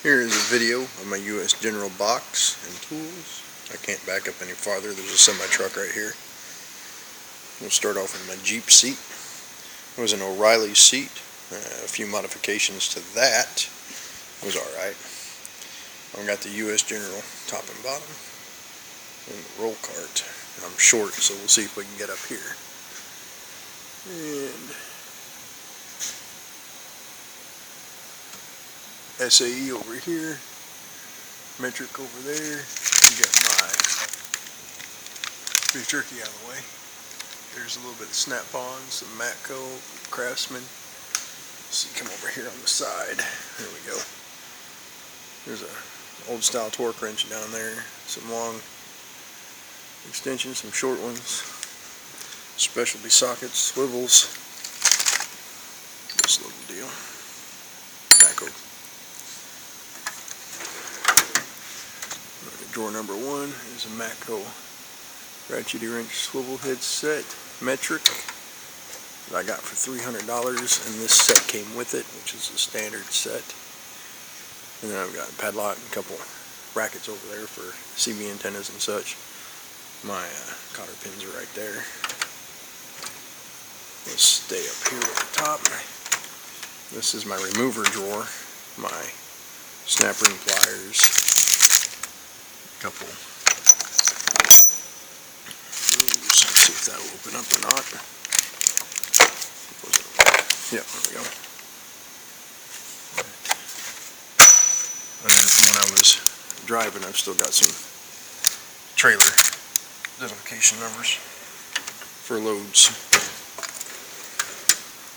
Here is a video of my U.S. General box and tools. I can't back up any farther. There's a semi-truck right here. We'll start off with my Jeep seat. It was an O'Reilly seat. A few modifications to that. It was alright. I've got the U.S. General top and bottom and the roll cart. I'm short, so we'll see if we can get up here. And SAE over here, metric over there. You got my beef jerky out of the way. There's a little bit of Snap-on, some Matco, Craftsman. So you come over here on the side. There we go. There's a old style torque wrench down there. Some long extensions, some short ones. Specialty sockets, swivels. This little deal. Matco. Drawer number one is a Matco ratchety wrench swivel head set, metric, that I got for $300, and this set came with it, which is a standard set. And then I've got a padlock and a couple brackets over there for CB antennas and such. My cotter pins are right there. Let's stay up here at the top. This is my remover drawer, my snap ring pliers, couple. Let's see if that'll open up or not. Yeah, there we go. And then from when I was driving, I've still got some trailer identification numbers for loads.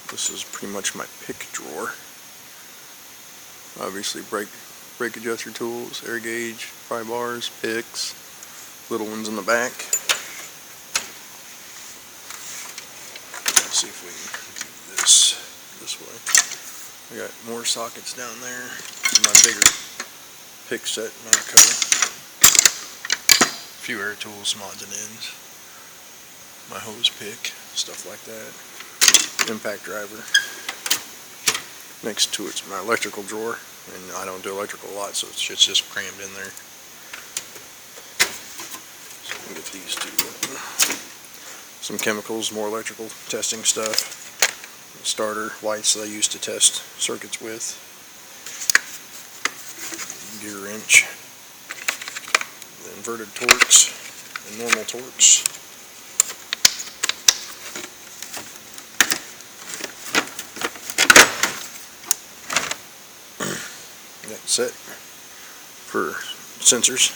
This is pretty much my pick drawer. Obviously brake adjuster tools, air gauge, pry bars, picks, little ones in the back. Let's see if we can do this way. I got more sockets down there. My bigger pick set, Matco. A few air tools, some odds and ends. My hose pick, stuff like that. Impact driver. Next to it's my electrical drawer, and I don't do electrical a lot, so it's just crammed in there. So we can get these two. Some chemicals, more electrical testing stuff. Starter lights that I use to test circuits with. Gear wrench. The inverted torques and normal torques. Set for sensors.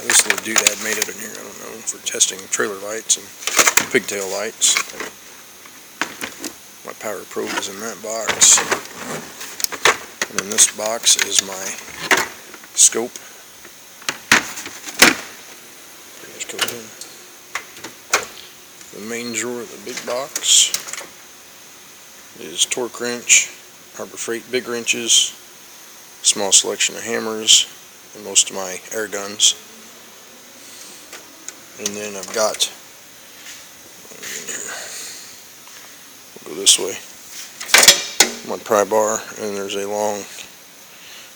This little doodad made it in here, I don't know, for testing trailer lights and pigtail lights. My power probe is in that box. And in this box is my scope. Just go in. The main drawer of the big box is torque wrench, Harbor Freight big wrenches, small selection of hammers, and most of my air guns. And then I've got, we'll go this way, my pry bar, and there's a long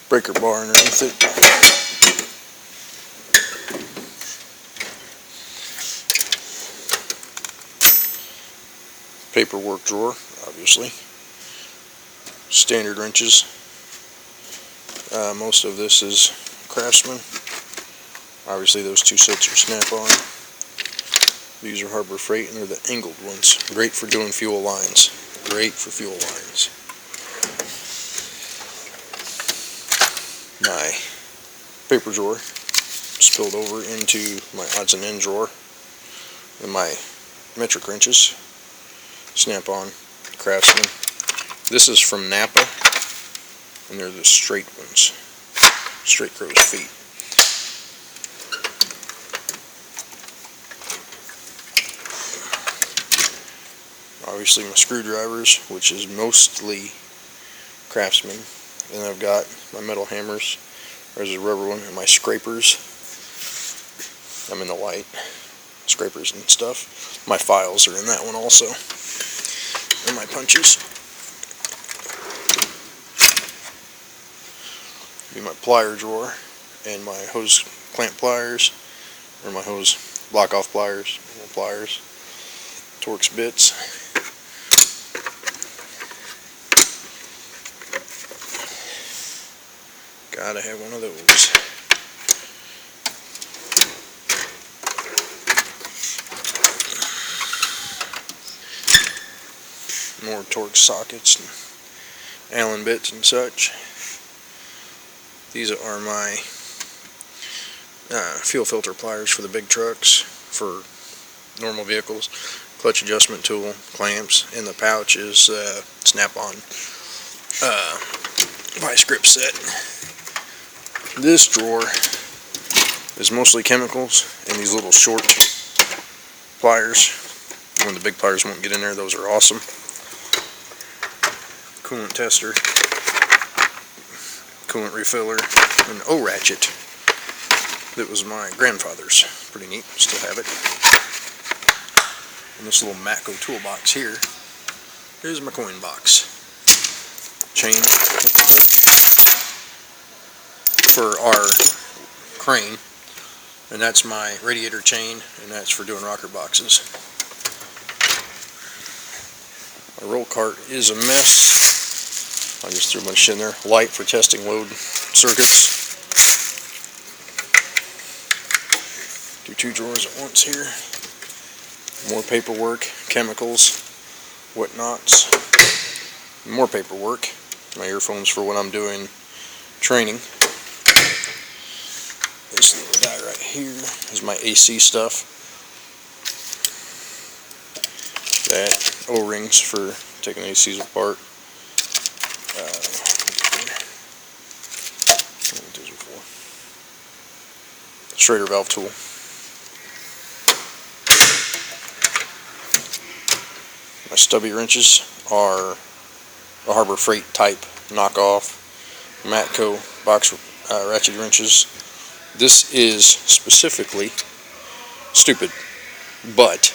breaker bar underneath it. Paperwork drawer, obviously. Standard wrenches. Most of this is Craftsman. Obviously those two sets are Snap-on. These are Harbor Freight, and they're the angled ones. Great for doing fuel lines. Great for fuel lines. My paper drawer spilled over into my odds and end drawer. And my metric wrenches. Snap-on, Craftsman. This is from Napa, and they're the straight ones. Straight crow's feet. Obviously my screwdrivers, which is mostly Craftsman. And I've got my metal hammers. There's a rubber one, and my scrapers. I'm in the white. Scrapers and stuff. My files are in that one also. And my punches. be my plier drawer and my hose clamp pliers, or my hose block off pliers, Torx bits. Gotta have one of those. More Torx sockets and Allen bits and such. These are my fuel filter pliers for the big trucks. For normal vehicles, clutch adjustment tool, clamps. In the pouch is Snap-on vice grip set. This drawer is mostly chemicals and these little short pliers. When the big pliers won't get in there, those are awesome. Coolant tester, coolant refiller, and an O-ratchet that was my grandfather's. Pretty neat, still have it. And this little Matco toolbox here is my coin box. Chain for our crane, and that's my radiator chain, and that's for doing rocker boxes. My roll cart is a mess. I just threw a bunch of shit in there. Light for testing load circuits. Do 2 drawers at once here. More paperwork, chemicals, whatnots. More paperwork. My earphones for when I'm doing training. This little guy right here is my AC stuff. That O-rings for taking ACs apart. Schrader valve tool. My stubby wrenches are a Harbor Freight type knockoff Matco box ratchet wrenches. This is specifically stupid, but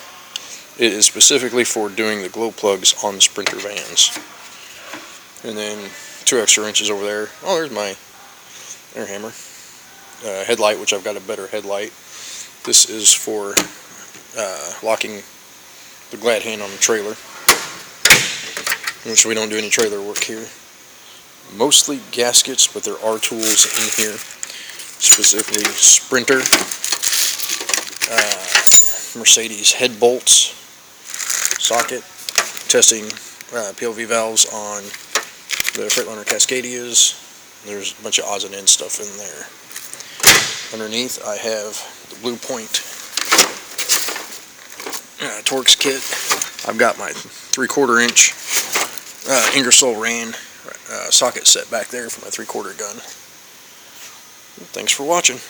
it is specifically for doing the glow plugs on the Sprinter vans. And then 2 extra wrenches over there. Oh, there's my air hammer. Headlight, which I've got a better headlight. This is for locking the glad hand on the trailer, which we don't do any trailer work here. Mostly gaskets, but there are tools in here, specifically Sprinter, Mercedes head bolts, socket, testing PLV valves on the Freightliner Cascadias. There's a bunch of odds and ends stuff in there. Underneath I have the Blue Point Torx kit. I've got my 3/4 inch Ingersoll Rand socket set back there for my 3/4 gun. Thanks for watching.